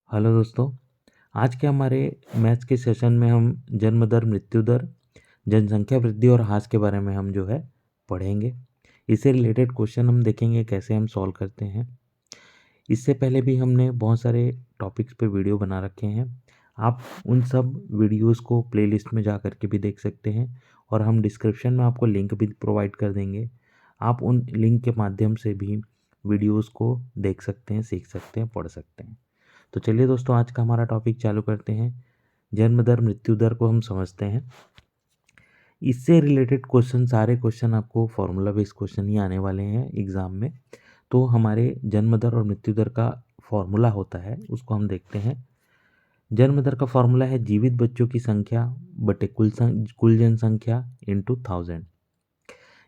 Hello दोस्तों। आज के हमारे मैथ्स के सेशन में हम जन्म दर, मृत्यु दर, जनसंख्या वृद्धि और ह्रास के बारे में हम जो है पढ़ेंगे। इससे रिलेटेड क्वेश्चन हम देखेंगे कैसे हम सॉल्व करते हैं। इससे पहले भी हमने बहुत सारे टॉपिक्स पे वीडियो बना रखे हैं। आप उन सब वीडियोस को प्लेलिस्ट में जा कर के भी देख सकते हैं और हम डिस्क्रिप्शन में आपको लिंक भी प्रोवाइड कर देंगे। आप उन लिंक के माध्यम से भी वीडियोस को देख सकते हैं, सीख सकते हैं, पढ़ सकते हैं। तो चलिए दोस्तों, आज का हमारा टॉपिक चालू करते हैं। जन्म दर, मृत्यु दर को हम समझते हैं। इससे रिलेटेड क्वेश्चन, सारे क्वेश्चन आपको फॉर्मूला बेस्ड क्वेश्चन ही आने वाले हैं एग्जाम में। तो हमारे जन्म दर और मृत्यु दर का फॉर्मूला होता है, उसको हम देखते हैं। जन्म दर का फॉर्मूला है जीवित बच्चों की संख्या बटे कुल जनसंख्या इंटू 1000।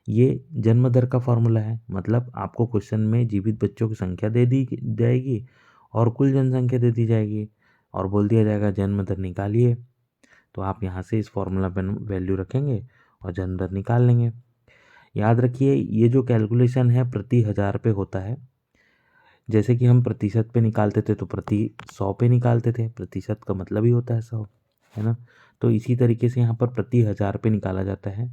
ये जन्म दर का फॉर्मूला है, मतलब आपको क्वेश्चन में जीवित बच्चों की संख्या दे दी जाएगी और कुल जनसंख्या दे दी जाएगी और बोल दिया जाएगा जन्म दर निकालिए। तो आप यहाँ से इस फॉर्मूला पर वैल्यू रखेंगे और जन्म दर निकाल लेंगे। याद रखिए, ये जो कैलकुलेशन है प्रति हज़ार पे होता है। जैसे कि हम प्रतिशत पे निकालते थे तो प्रति 100 पे निकालते थे, प्रतिशत का मतलब ही होता है 100, है ना। तो इसी तरीके से यहाँ पर प्रति हज़ार पे निकाला जाता है।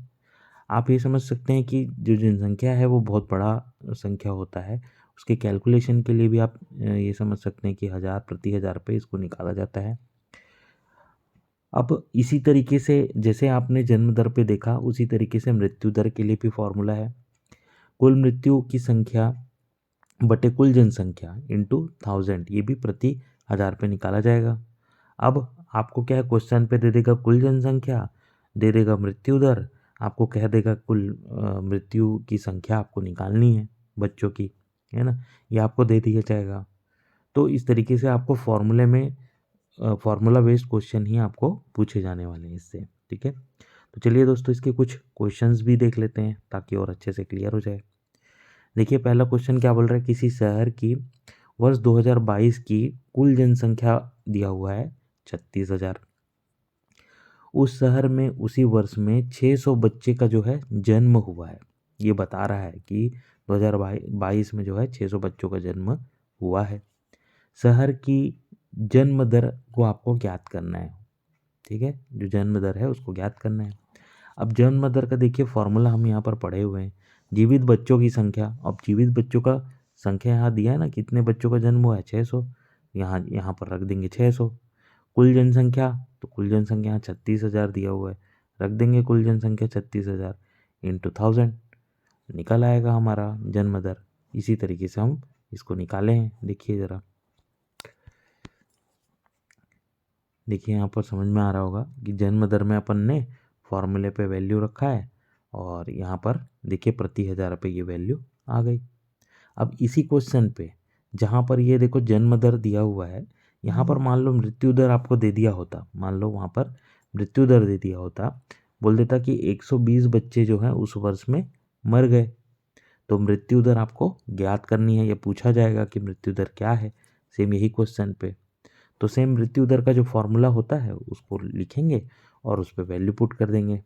आप ये समझ सकते हैं कि जो जनसंख्या है वो बहुत बड़ा संख्या होता है। उसके कैलकुलेशन के लिए भी आप ये समझ सकते हैं कि हज़ार प्रति हज़ार पे इसको निकाला जाता है। अब इसी तरीके से जैसे आपने जन्म दर पे देखा, उसी तरीके से मृत्यु दर के लिए भी फॉर्मूला है। कुल मृत्यु की संख्या बटे कुल जनसंख्या इंटू 1000, ये भी प्रति हज़ार पे निकाला जाएगा। अब आपको क्या है, क्वेश्चन पे दे देगा कुल जनसंख्या, दे देगा मृत्यु दर, आपको कह देगा कुल मृत्यु की संख्या आपको निकालनी है बच्चों की, है ना। ये आपको दे दिया जाएगा। तो इस तरीके से आपको फॉर्मूले में फॉर्मूला बेस्ड क्वेश्चन ही आपको पूछे जाने वाले हैं इससे, ठीक है। तो चलिए दोस्तों, इसके कुछ क्वेश्चंस भी देख लेते हैं ताकि और अच्छे से क्लियर हो जाए। देखिए, पहला क्वेश्चन क्या बोल रहा है, किसी शहर की वर्ष 2022 की कुल जनसंख्या दिया हुआ है 36,000। उस शहर में उसी वर्ष में 600 बच्चे का जो है जन्म हुआ है। ये बता रहा है कि 2022 में जो है 600 बच्चों का जन्म हुआ है। शहर की जन्म दर को आपको ज्ञात करना है, ठीक है। जो जन्म दर है उसको ज्ञात करना है। अब जन्म दर का देखिए फॉर्मूला हम यहाँ पर पढ़े हुए हैं, जीवित बच्चों की संख्या। अब जीवित बच्चों का संख्या यहाँ दिया है ना, कितने बच्चों का जन्म हुआ है, 600। यहाँ यहाँ पर रख देंगे 600। कुल जनसंख्या, तो कुल जनसंख्या यहाँ 36,000 दिया हुआ है, रख देंगे कुल जनसंख्या 36,000 इंटू 1000, निकल आएगा हमारा जन्म दर। इसी तरीके से हम इसको निकाले हैं। देखिए ज़रा, देखिए यहाँ पर समझ में आ रहा होगा कि जन्म दर में अपन ने फॉर्मूले पे वैल्यू रखा है और यहाँ पर देखिए प्रति हज़ार पे ये वैल्यू आ गई। अब इसी क्वेश्चन पे जहाँ पर ये देखो जन्म दर दिया हुआ है, यहाँ पर मान लो मृत्यु दर आपको दे दिया होता, मान लो वहाँ पर मृत्यु दर दे दिया होता, बोल देता कि 120 बच्चे जो हैं उस वर्ष में मर गए, तो मृत्यु दर आपको ज्ञात करनी है। ये पूछा जाएगा कि मृत्यु दर क्या है, सेम यही क्वेश्चन पे। तो सेम मृत्यु दर का जो फॉर्मूला होता है उसको लिखेंगे और उस पर वैल्यू पुट कर देंगे।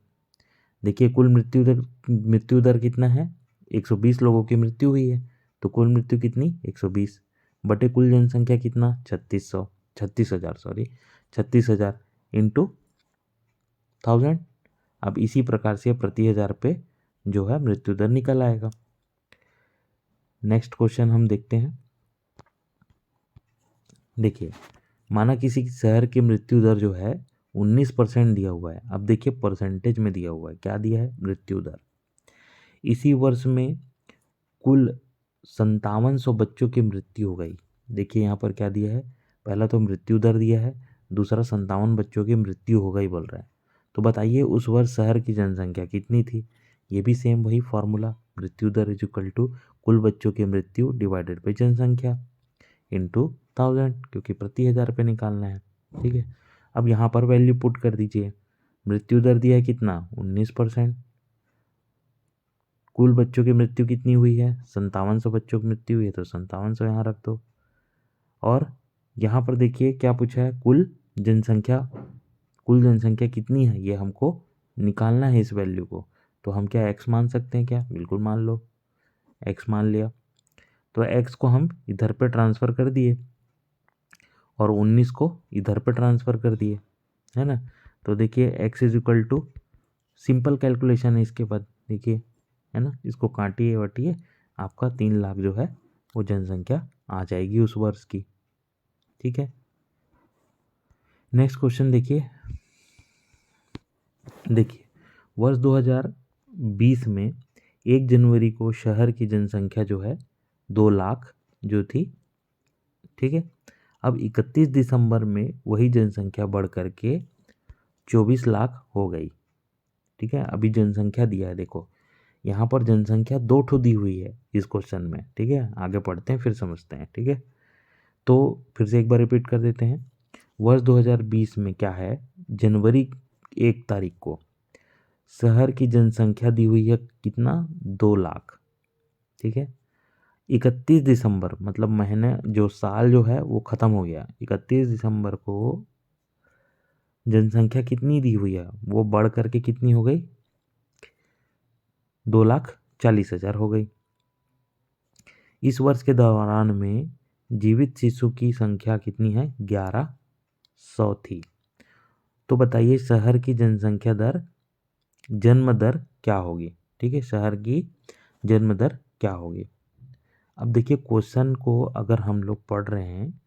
देखिए, कुल मृत्यु दर कितना है, 120 लोगों की मृत्यु हुई है, तो कुल मृत्यु कितनी, 120 बटे कुल जनसंख्या कितना, 36,000 सॉरी, 36,000 इंटू 1000। अब इसी प्रकार से प्रति हज़ार पे जो है मृत्यु दर निकल आएगा। नेक्स्ट क्वेश्चन हम देखते हैं। देखिए, माना किसी शहर की मृत्यु दर जो है 19% दिया हुआ है। अब देखिए परसेंटेज में दिया हुआ है, क्या दिया है, मृत्यु दर। इसी वर्ष में कुल 5700 बच्चों की मृत्यु हो गई। देखिए यहाँ पर क्या दिया है, पहला तो मृत्यु दर दिया है, दूसरा 57 बच्चों की मृत्यु हो गई बोल रहा है। तो बताइए उस वर्ष शहर की जनसंख्या कितनी थी। ये भी सेम वही फॉर्मूला, मृत्यु दर इज इक्वल टू कुल बच्चों की मृत्यु डिवाइडेड बाई जनसंख्या इंटू 1000, क्योंकि प्रति हज़ार पे निकालना है, ठीक है। अब यहाँ पर वैल्यू पुट कर दीजिए। मृत्यु दर दिया है कितना, 19%। कुल बच्चों की मृत्यु कितनी हुई है, 5700 बच्चों की मृत्यु हुई है, तो 5700 यहाँ रख दो। और यहाँ पर देखिए क्या पूछा है, कुल जनसंख्या कितनी है ये हमको निकालना है इस वैल्यू को। तो हम क्या एक्स मान सकते हैं क्या, बिल्कुल मान लो, एक्स मान लिया। तो एक्स को हम इधर पे ट्रांसफ़र कर दिए और 19 को इधर पे ट्रांसफ़र कर दिए, है ना। तो देखिए x is equal to, simple calculation है इसके बाद, देखिए, है ना, इसको काटिए वटिए, आपका 3 लाख जो है वो जनसंख्या आ जाएगी उस वर्ष की। ठीक है, नेक्स्ट क्वेश्चन देखिए। देखिए, वर्ष 2020 में 1 जनवरी को शहर की जनसंख्या जो है 2 लाख जो थी, ठीक है। अब 31 दिसंबर में वही जनसंख्या बढ़ कर के 24 लाख हो गई। ठीक है, अभी जनसंख्या दिया है, देखो यहाँ पर जनसंख्या 2 ठो दी हुई है इस क्वेश्चन में। ठीक है, आगे पढ़ते हैं फिर समझते हैं। ठीक है, तो फिर से एक बार रिपीट कर देते हैं। वर्ष 2020 में क्या है, जनवरी 1 तारीख को शहर की जनसंख्या दी हुई है कितना, 2 लाख। ठीक है, 31 दिसंबर मतलब महीने, जो साल जो है वो ख़त्म हो गया, 31 दिसंबर को जनसंख्या कितनी दी हुई है, वो बढ़ करके कितनी हो गई, 2,40,000 हो गई। इस वर्ष के दौरान में जीवित शिशु की संख्या कितनी है, 1100 थी। तो बताइए शहर की जनसंख्या दर, जन्म दर क्या होगी। ठीक है, शहर की जन्म दर क्या होगी। अब देखिए क्वेश्चन को अगर हम लोग पढ़ रहे हैं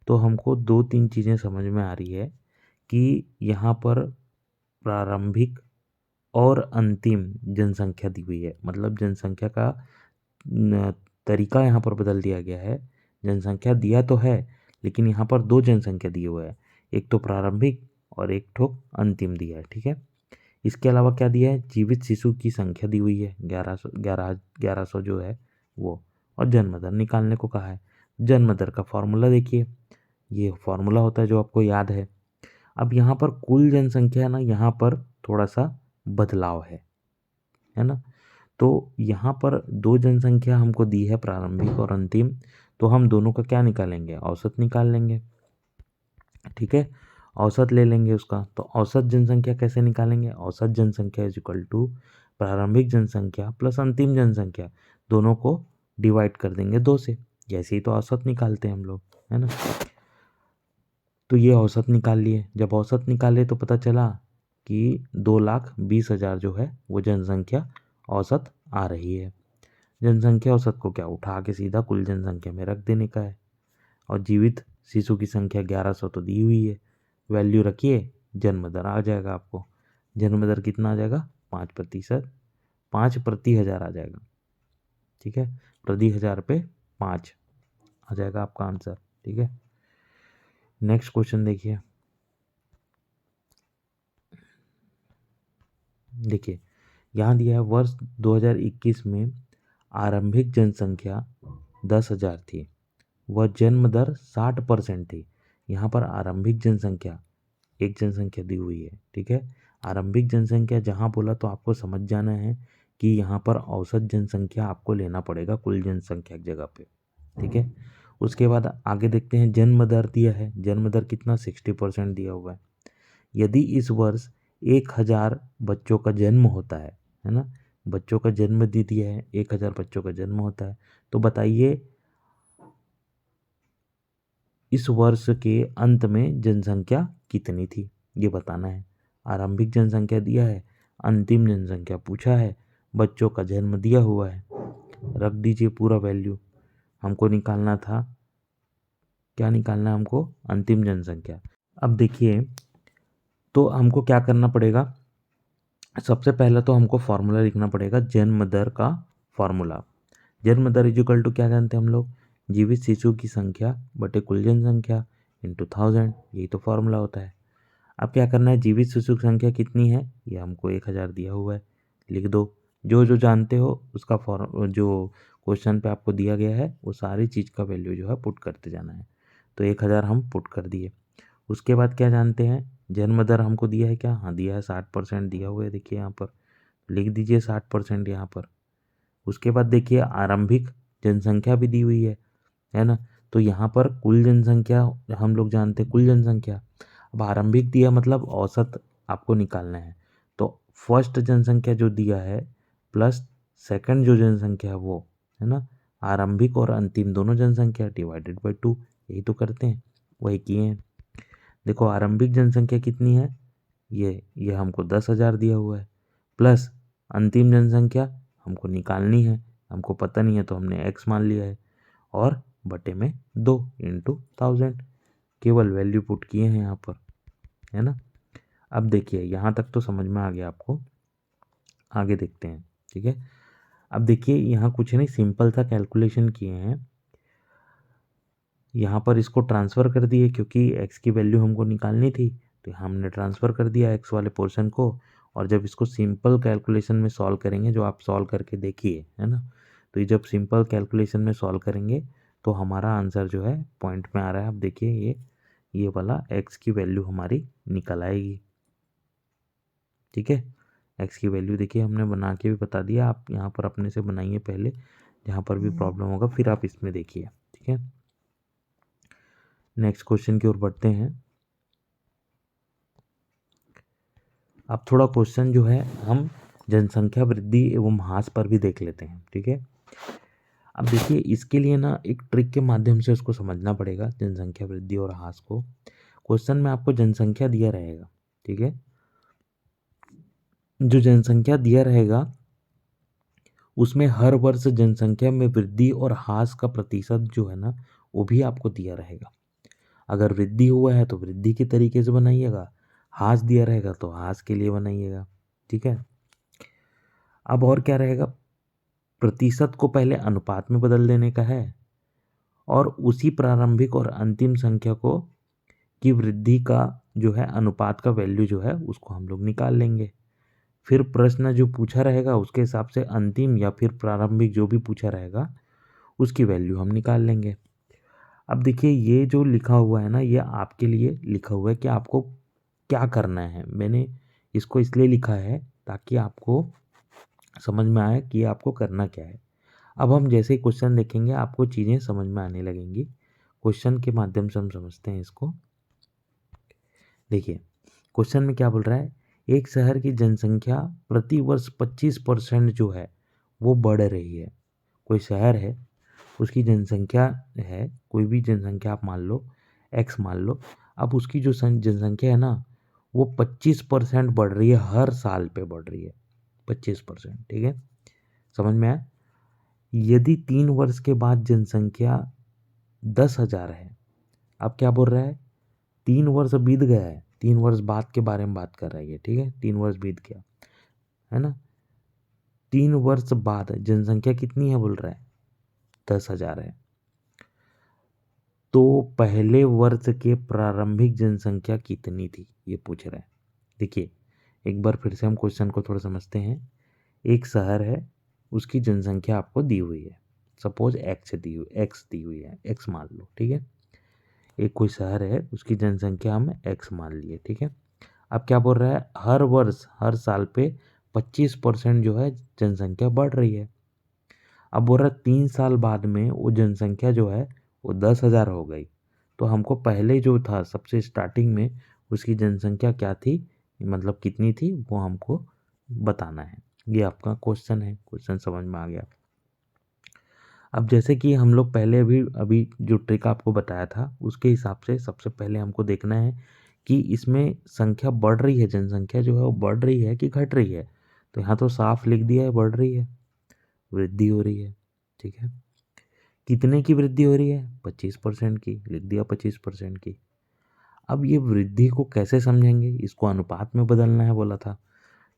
तो हमको 2-3 चीज़ें समझ में आ रही है कि यहाँ पर प्रारंभिक और अंतिम जनसंख्या दी हुई है, मतलब जनसंख्या का तरीका यहाँ पर बदल दिया गया है। जनसंख्या दिया तो है लेकिन यहाँ पर 2 जनसंख्या दिए हुए है, एक तो प्रारंभिक और एक ठो अंतिम दिया है। ठीक है, इसके अलावा क्या दिया है, जीवित शिशु की संख्या दी हुई है 1100 जो है वो, और जन्म दर निकालने को कहा है। जन्म दर का फॉर्मूला देखिए, ये फॉर्मूला होता है जो आपको याद है। अब यहाँ पर कुल जनसंख्या है ना, यहाँ पर थोड़ा सा बदलाव है ना। तो यहाँ पर 2 जनसंख्या हमको दी है, प्रारंभिक और अंतिम, तो हम दोनों का क्या निकालेंगे, औसत निकाल लेंगे। ठीक है, औसत ले लेंगे उसका। तो औसत जनसंख्या कैसे निकालेंगे, औसत जनसंख्या इज इक्वल टू प्रारंभिक जनसंख्या प्लस अंतिम जनसंख्या, दोनों को डिवाइड कर देंगे 2 से, जैसे ही तो औसत निकालते हैं हम लोग, है ना। तो ये औसत निकाल लिए, जब औसत निकाले तो पता चला कि 2,20,000 जो है वो जनसंख्या औसत आ रही है। जनसंख्या औसत को क्या उठा के सीधा कुल जनसंख्या में रख देने का है, और जीवित शिशु की संख्या 1100 तो दी हुई है, वैल्यू रखिए, जन्म दर आ जाएगा आपको। जन्म दर कितना आ जाएगा, 5%, 5 प्रति हज़ार आ जाएगा। ठीक है, प्रति हज़ार पे 5 आ जाएगा आपका आंसर। ठीक है, नेक्स्ट क्वेश्चन देखिए। देखिए यहाँ दिया है वर्ष 2021 में आरंभिक जनसंख्या 10,000 थी, वह जन्म दर 60% थी। यहाँ पर आरंभिक जनसंख्या, एक जनसंख्या दी हुई है। ठीक है, आरंभिक जनसंख्या जहाँ बोला तो आपको समझ जाना है कि यहाँ पर औसत जनसंख्या आपको लेना पड़ेगा कुल जनसंख्या की जगह पे। ठीक है, उसके बाद आगे देखते हैं, जन्म दर दिया है, जन्म दर कितना, 60% दिया हुआ है। यदि इस वर्ष 1,000 बच्चों का जन्म होता है ना, बच्चों का जन्म दे दिया है, 1,000 बच्चों का जन्म होता है, तो बताइए इस वर्ष के अंत में जनसंख्या कितनी थी, ये बताना है। आरंभिक जनसंख्या दिया है, अंतिम जनसंख्या पूछा है, बच्चों का जन्म दिया हुआ है, रख दीजिए पूरा वैल्यू। हमको निकालना था, क्या निकालना है हमको, अंतिम जनसंख्या। अब देखिए तो हमको क्या करना पड़ेगा, सबसे पहला तो हमको फार्मूला लिखना पड़ेगा जन्म दर का फार्मूला। जन्म दर इज इक्वल टू क्या जानते हैं हम लोग, जीवित शिशु की संख्या बटे कुल जनसंख्या इंटू 1000, यही तो फार्मूला होता है। अब क्या करना है, जीवित शिशु की संख्या कितनी है, ये हमको 1,000 दिया हुआ है, लिख दो। जो जो जानते हो उसका जो क्वेश्चन पे आपको दिया गया है वो सारी चीज़ का वैल्यू जो है पुट करते जाना है। तो 1,000 हम पुट कर दिए। उसके बाद क्या जानते हैं, जन्म दर हमको दिया है क्या, हाँ दिया है, 60% दिया हुआ है, देखिए यहाँ पर लिख दीजिए 60% यहाँ पर। उसके बाद देखिए आरंभिक जनसंख्या भी दी हुई है ना। तो यहाँ पर कुल जनसंख्या हम लोग जानते हैं, कुल जनसंख्या, अब आरंभिक दिया मतलब औसत आपको निकालना है। तो फर्स्ट जनसंख्या जो दिया है प्लस सेकंड जो जनसंख्या है वो, है ना, आरंभिक और अंतिम दोनों जनसंख्या डिवाइडेड बाय 2, यही तो करते हैं। वही किए हैं। देखो आरंभिक जनसंख्या कितनी है, ये हमको 10,000 दिया हुआ है, प्लस अंतिम जनसंख्या हमको निकालनी है, हमको पता नहीं है तो हमने x मान लिया है, और बटे में 2 इंटू 1000, केवल वैल्यू पुट किए हैं यहाँ पर, है ना। अब देखिए यहाँ तक तो समझ में आ गया आपको, आगे देखते हैं, ठीक है। अब देखिए यहाँ कुछ नहीं, सिंपल सा कैलकुलेशन किए हैं, यहाँ पर इसको ट्रांसफ़र कर दिए क्योंकि x की वैल्यू हमको निकालनी थी, तो हमने ट्रांसफ़र कर दिया x वाले पोर्शन को। और जब इसको सिंपल कैलकुलेशन में सॉल्व करेंगे, जो आप सॉल्व करके देखिए, है ना, तो ये जब सिंपल कैलकुलेशन में सॉल्व करेंगे तो हमारा आंसर जो है पॉइंट में आ रहा है। आप देखिए ये वाला x की वैल्यू हमारी निकल आएगी, ठीक है। x की वैल्यू देखिए हमने बना के भी बता दिया, आप यहाँ पर अपने से बनाइए पहले, जहाँ पर भी प्रॉब्लम होगा फिर आप इसमें देखिए, ठीक है। नेक्स्ट क्वेश्चन की ओर बढ़ते हैं। अब थोड़ा क्वेश्चन जो है हम जनसंख्या वृद्धि एवं ह्रास पर भी देख लेते हैं, ठीक है। अब देखिए इसके लिए ना एक ट्रिक के माध्यम से उसको समझना पड़ेगा, जनसंख्या वृद्धि और ह्रास को। क्वेश्चन में आपको जनसंख्या दिया रहेगा, ठीक है। जो जनसंख्या दिया रहेगा उसमें हर वर्ष जनसंख्या में वृद्धि और ह्रास का प्रतिशत जो है ना वो भी आपको दिया रहेगा। अगर वृद्धि हुआ है तो वृद्धि के तरीके से बनाइएगा, ह्रास दिया रहेगा तो ह्रास के लिए बनाइएगा, ठीक है। अब और क्या रहेगा, प्रतिशत को पहले अनुपात में बदल देने का है, और उसी प्रारंभिक और अंतिम संख्या को की वृद्धि का जो है अनुपात का वैल्यू जो है उसको हम लोग निकाल लेंगे। फिर प्रश्न जो पूछा रहेगा उसके हिसाब से अंतिम या फिर प्रारंभिक जो भी पूछा रहेगा उसकी वैल्यू हम निकाल लेंगे। अब देखिए ये जो लिखा हुआ है ना, ये आपके लिए लिखा हुआ है कि आपको क्या करना है। मैंने इसको इसलिए लिखा है ताकि आपको समझ में आए कि आपको करना क्या है। अब हम जैसे ही क्वेश्चन देखेंगे आपको चीज़ें समझ में आने लगेंगी। क्वेश्चन के माध्यम से हम समझते हैं इसको। देखिए क्वेश्चन में क्या बोल रहा है, एक शहर की जनसंख्या प्रति वर्ष 25% जो है वो बढ़ रही है। कोई शहर है, उसकी जनसंख्या है, कोई भी जनसंख्या आप मान लो, x मान लो। अब उसकी जो जनसंख्या है ना वो 25% बढ़ रही है, हर साल पे बढ़ रही है 25%, ठीक है। समझ में आया। यदि 3 वर्ष के बाद जनसंख्या 10,000 है, अब क्या बोल रहा है, 3 वर्ष बीत गया है, 3 वर्ष बाद के बारे में बात कर रहा है ये, ठीक है। 3 वर्ष बीत गया है ना, 3 वर्ष बाद जनसंख्या कितनी है बोल रहा है, 10,000 है। तो पहले वर्ष के प्रारंभिक जनसंख्या कितनी थी ये पूछ रहा है। देखिए एक बार फिर से हम क्वेश्चन को थोड़ा समझते हैं। एक शहर है, उसकी जनसंख्या आपको दी हुई है, सपोज एक्स दी हुई है, एक्स मान लो, ठीक है। एक कोई शहर है, उसकी जनसंख्या हम एक्स मान लिए, ठीक है। अब क्या बोल रहा है, हर वर्ष हर साल पे 25% जो है जनसंख्या बढ़ रही है। अब बोल रहा है 3 साल बाद में वो जनसंख्या जो है वो 10,000 हो गई। तो हमको पहले जो था सबसे स्टार्टिंग में उसकी जनसंख्या क्या थी, मतलब कितनी थी, वो हमको बताना है। ये आपका क्वेश्चन है, क्वेश्चन समझ में आ गया। अब जैसे कि हम लोग पहले अभी जो ट्रिक आपको बताया था उसके हिसाब से सबसे पहले हमको देखना है कि इसमें संख्या बढ़ रही है, जनसंख्या जो है वो बढ़ रही है कि घट रही है। तो यहाँ तो साफ लिख दिया है बढ़ रही है, वृद्धि हो रही है, ठीक है। कितने की वृद्धि हो रही है, 25% की, लिख दिया 25% की। अब ये वृद्धि को कैसे समझेंगे, इसको अनुपात में बदलना है बोला था।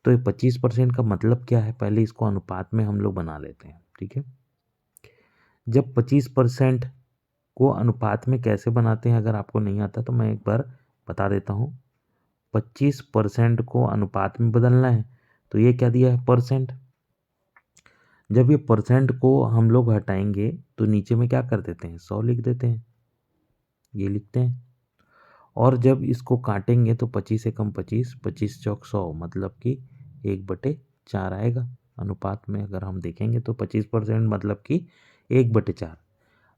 तो ये 25% का मतलब क्या है, पहले इसको अनुपात में हम लोग बना लेते हैं, ठीक है। जब 25% को अनुपात में कैसे बनाते हैं, अगर आपको नहीं आता तो मैं एक बार बता देता हूँ। 25% को अनुपात में बदलना है तो ये क्या दिया है, परसेंट। जब ये परसेंट को हम लोग हटाएंगे तो नीचे में क्या कर देते हैं, 100 लिख देते हैं, ये लिखते हैं। और जब इसको काटेंगे तो 25 एकम 25, 25 चौक 100, मतलब कि 1/4 आएगा। अनुपात में अगर हम देखेंगे तो 25% मतलब कि 1/4।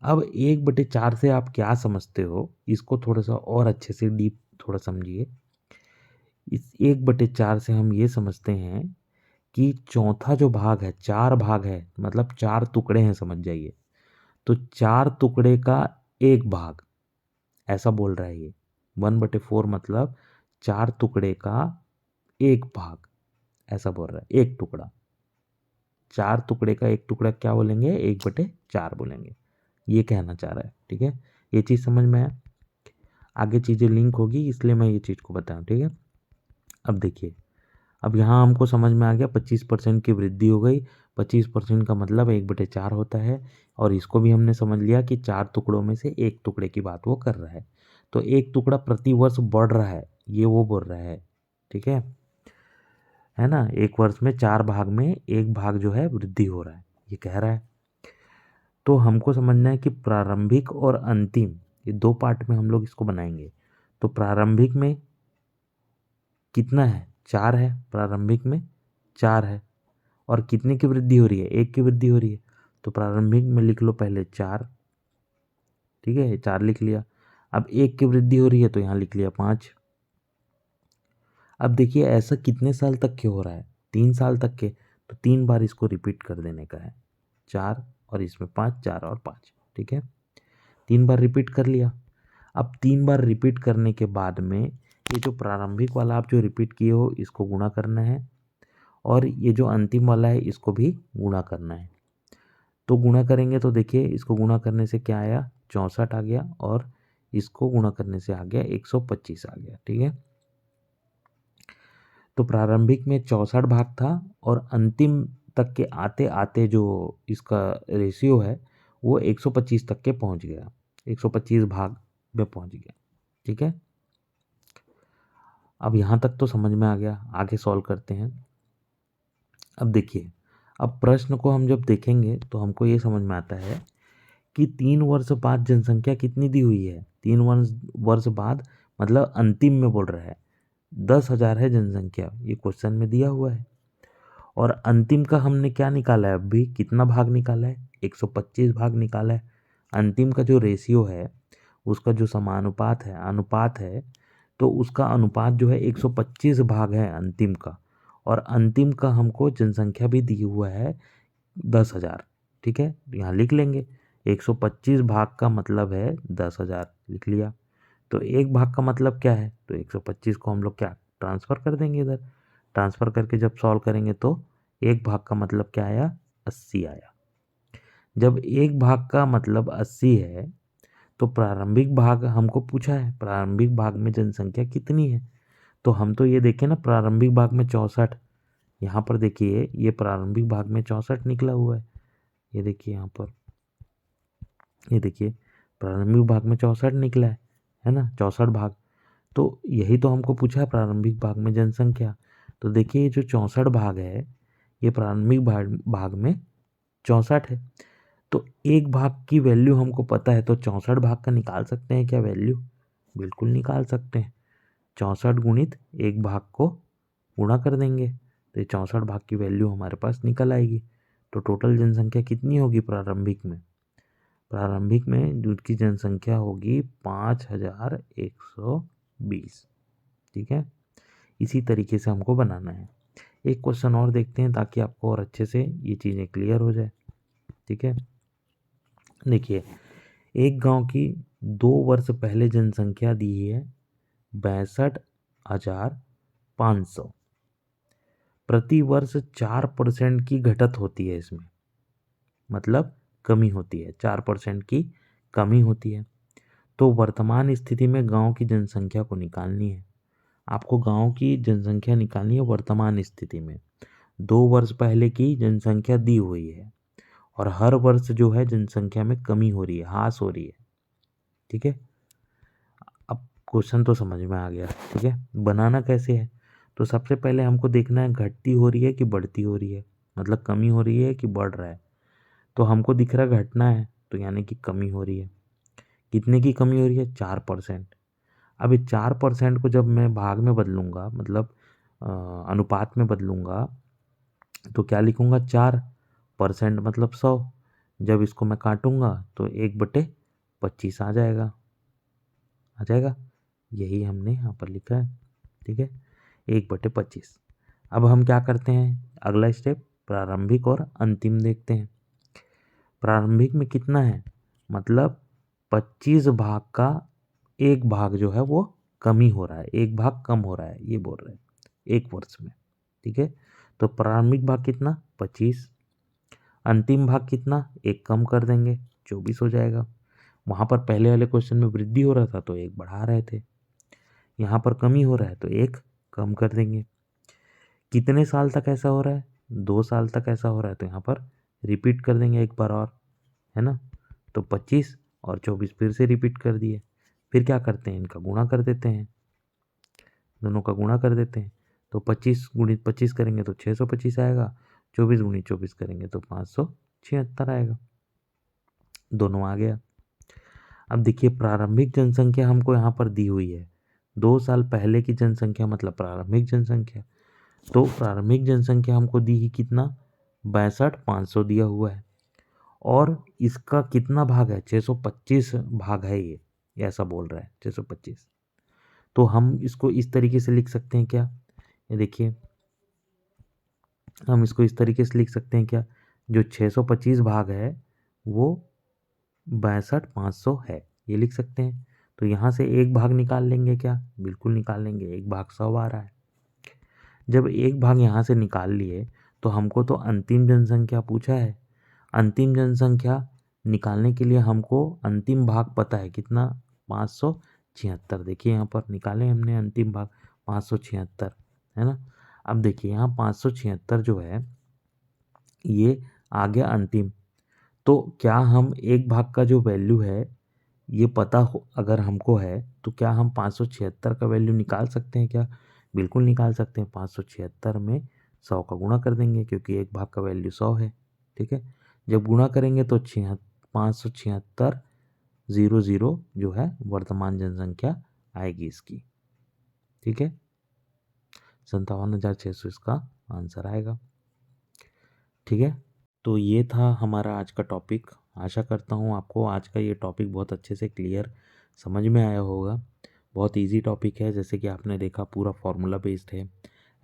अब 1/4 से आप क्या समझते हो, इसको थोड़ा सा और अच्छे से डीप थोड़ा समझिए। इस 1/4 से हम ये समझते हैं कि चौथा जो भाग है, 4 भाग है, मतलब 4 टुकड़े हैं, समझ जाइए। तो 4 टुकड़े का एक भाग, ऐसा बोल रहा है ये। 1/4 मतलब 4 टुकड़े का 1 भाग, ऐसा बोल रहा है। 1 टुकड़ा, 4 टुकड़े का 1 टुकड़ा क्या बोलेंगे? 1/4 बोलेंगे। ये कहना चाह रहा है, ठीक है। ये चीज़ समझ में आया? आगे चीज़ें लिंक होगी इसलिए मैं ये चीज़ को बताऊँ, ठीक है। अब देखिए, अब यहाँ हमको समझ में आ गया 25% की वृद्धि हो गई। 25% का मतलब 1/4 होता है। और इसको भी हमने समझ लिया कि 4 टुकड़ों में से 1 टुकड़े की बात वो कर रहा है। तो 1 टुकड़ा प्रति वर्ष बढ़ रहा है, ये वो बोल रहा है, ठीक है ना। 1 वर्ष में 4 भाग में 1 भाग जो है वृद्धि हो रहा है, ये कह रहा है। तो हमको समझना है कि प्रारंभिक और अंतिम, ये 2 पार्ट में हम लोग इसको बनाएंगे। तो प्रारंभिक में कितना है? 4 है, प्रारंभिक में 4 है। और कितने की वृद्धि हो रही है? 1 की वृद्धि हो रही है। तो प्रारंभिक में लिख लो पहले 4, ठीक है, 4 लिख लिया। अब 1 की वृद्धि हो रही है तो यहाँ लिख लिया 5। अब देखिए ऐसा कितने साल तक के हो रहा है? 3 साल तक के। तो 3 बार इसको रिपीट कर देने का है। 4 और इसमें 5, 4 और 5, ठीक है। 3 बार रिपीट कर लिया। अब 3 बार रिपीट करने के बाद में ये जो प्रारंभिक वाला आप जो रिपीट किए हो इसको गुणा करना है, और ये जो अंतिम वाला है इसको भी गुणा करना है। तो गुणा करेंगे तो देखिए इसको गुणा करने से क्या आया? 64 आ गया, और इसको गुणा करने से आ गया 125 आ गया, ठीक है। तो प्रारंभिक में 64 भाग था, और अंतिम तक के आते आते जो इसका रेशियो है वो 125 तक के पहुंच गया, 125 भाग में पहुंच गया, ठीक है। अब यहाँ तक तो समझ में आ गया, आगे सॉल्व करते हैं। अब देखिए, अब प्रश्न को हम जब देखेंगे तो हमको ये समझ में आता है कि 3 वर्ष बाद जनसंख्या कितनी दी हुई है। 3 वर्ष बाद मतलब अंतिम में बोल रहा है 10,000 है जनसंख्या, ये क्वेश्चन में दिया हुआ है। और अंतिम का हमने क्या निकाला है? अभी कितना भाग निकाला है? 125 भाग निकाला है। अंतिम का जो रेशियो है, उसका जो समानुपात है, अनुपात है, तो उसका अनुपात जो है 125 भाग है अंतिम का। और अंतिम का हमको जनसंख्या भी दी हुआ है 10,000, ठीक है। यहाँ लिख लेंगे 125 भाग का मतलब है 10,000, लिख लिया। तो 1 भाग का मतलब क्या है? तो 125 को हम लोग क्या ट्रांसफ़र कर देंगे इधर। ट्रांसफ़र करके जब सॉल्व करेंगे तो 1 भाग का मतलब क्या आया? 80 आया। जब 1 भाग का मतलब 80 है तो प्रारंभिक भाग हमको पूछा है, प्रारंभिक भाग में जनसंख्या कितनी है? तो हम तो ये देखें ना, प्रारंभिक भाग में 64, यहाँ पर देखिए ये प्रारंभिक भाग में 64 निकला हुआ है। ये देखिए यहाँ पर, ये देखिए प्रारंभिक भाग में 64 निकला है ना, 64 भाग। तो यही तो हमको पूछा है, प्रारंभिक भाग में जनसंख्या। तो देखिए ये जो 64 भाग है, ये प्रारंभिक भाग में 64 है। तो 1 भाग की वैल्यू हमको पता है, तो 64 भाग का निकाल सकते हैं क्या वैल्यू? बिल्कुल निकाल सकते हैं। 64 गुणित 1 भाग को गुणा कर देंगे तो ये 64 भाग की वैल्यू हमारे पास निकल आएगी। तो टोटल जनसंख्या कितनी होगी प्रारंभिक में? प्रारंभिक में जिनकी जनसंख्या होगी 5120, ठीक है। इसी तरीके से हमको बनाना है। एक क्वेश्चन और देखते हैं ताकि आपको और अच्छे से ये चीज़ें क्लियर हो जाए, ठीक है। देखिए, एक गांव की 2 वर्ष पहले जनसंख्या दी है 62,500। प्रति वर्ष 4% की घटत होती है इसमें, मतलब कमी होती है, 4% की कमी होती है। तो वर्तमान स्थिति में गांव की जनसंख्या को निकालनी है। आपको गांव की जनसंख्या निकालनी है वर्तमान स्थिति में। 2 वर्ष पहले की जनसंख्या दी हुई है, और हर वर्ष जो है जनसंख्या में कमी हो रही है, ह्रास हो रही है, ठीक है। अब क्वेश्चन तो समझ में आ गया, ठीक है। बनाना कैसे है? तो सबसे पहले हमको देखना है घटती हो रही है कि बढ़ती हो रही है, मतलब कमी हो रही है कि बढ़ रहा है। तो हमको दिख रहा है घटना है, तो यानी कि कमी हो रही है। कितने की कमी हो रही है? 4%। अब ये 4% को जब मैं भाग में बदलूंगा, मतलब अनुपात में बदलूंगा, तो क्या लिखूंगा? 4% मतलब 100। जब इसको मैं काटूंगा तो 1/25 आ जाएगा, आ जाएगा। यही हमने यहाँ पर लिखा है, ठीक है, 1/25। अब हम क्या करते हैं? अगला स्टेप प्रारंभिक और अंतिम देखते हैं। प्रारंभिक में कितना है? मतलब 25 भाग का एक भाग जो है वो कमी हो रहा है, एक भाग कम हो रहा है, ये बोल रहे हैं 1 वर्ष में। ठीक है, तो प्रारंभिक भाग कितना 25, अंतिम भाग कितना 1 कम कर देंगे 24 हो जाएगा। वहाँ पर पहले वाले क्वेश्चन में वृद्धि हो रहा था तो 1 बढ़ा रहे थे, यहाँ पर कमी हो रहा है तो 1 कम कर देंगे। कितने साल तक ऐसा हो रहा है, 2 साल तक ऐसा हो रहा है, तो यहाँ पर रिपीट कर देंगे एक बार और, है ना। तो 25 और 24 फिर से रिपीट कर दिए, फिर क्या करते हैं, इनका गुणा कर देते हैं, दोनों का गुणा कर देते हैं। तो 25 गुणित 25 करेंगे तो 625 आएगा, 24 गुणित 24 करेंगे तो 576 आएगा, दोनों आ गया। अब देखिए प्रारंभिक जनसंख्या हमको यहाँ पर दी हुई है, 2 साल पहले की जनसंख्या मतलब प्रारंभिक जनसंख्या। तो प्रारंभिक जनसंख्या हमको दी ही कितना 62,500 दिया हुआ है, और इसका कितना भाग है 625 भाग है, ये ऐसा बोल रहा है 625। तो हम इसको इस तरीके से लिख सकते हैं क्या, ये देखिए हम इसको इस तरीके से लिख सकते हैं क्या, जो 625 भाग है वो 62,500 है, ये लिख सकते हैं। तो यहाँ से एक भाग निकाल लेंगे क्या, बिल्कुल निकाल लेंगे, एक भाग 100 आ रहा है। जब एक भाग यहाँ से निकाल लिए तो हमको तो अंतिम जनसंख्या पूछा है, अंतिम जनसंख्या निकालने के लिए हमको अंतिम भाग पता है कितना 576। देखिए यहाँ पर निकाले हमने अंतिम भाग 576, है ना। अब देखिए यहाँ 576 जो है ये आ गया अंतिम। तो क्या हम एक भाग का जो वैल्यू है ये पता हो अगर हमको है, तो क्या हम 576 का वैल्यू निकाल सकते हैं क्या, बिल्कुल निकाल सकते हैं। 576 में 100 का गुणा कर देंगे क्योंकि एक भाग का वैल्यू 100 है। ठीक है, जब गुणा करेंगे तो 576 00 जो है वर्तमान जनसंख्या आएगी इसकी। ठीक है, 57,600 इसका आंसर आएगा। ठीक है, तो ये था हमारा आज का टॉपिक। आशा करता हूँ आपको आज का ये टॉपिक बहुत अच्छे से क्लियर समझ में आया होगा। बहुत इजी टॉपिक है, जैसे कि आपने देखा पूरा फार्मूला बेस्ड है।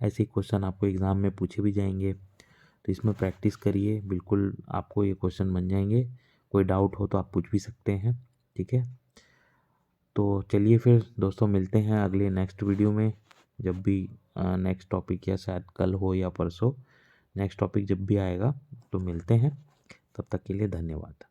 ऐसे क्वेश्चन आपको एग्ज़ाम में पूछे भी जाएंगे, तो इसमें प्रैक्टिस करिए, बिल्कुल आपको ये क्वेश्चन बन जाएंगे। कोई डाउट हो तो आप पूछ भी सकते हैं। ठीक है, तो चलिए फिर दोस्तों मिलते हैं अगले नेक्स्ट वीडियो में, जब भी नेक्स्ट टॉपिक या शायद कल हो या परसों नेक्स्ट टॉपिक जब भी आएगा तो मिलते हैं। तब तक के लिए धन्यवाद।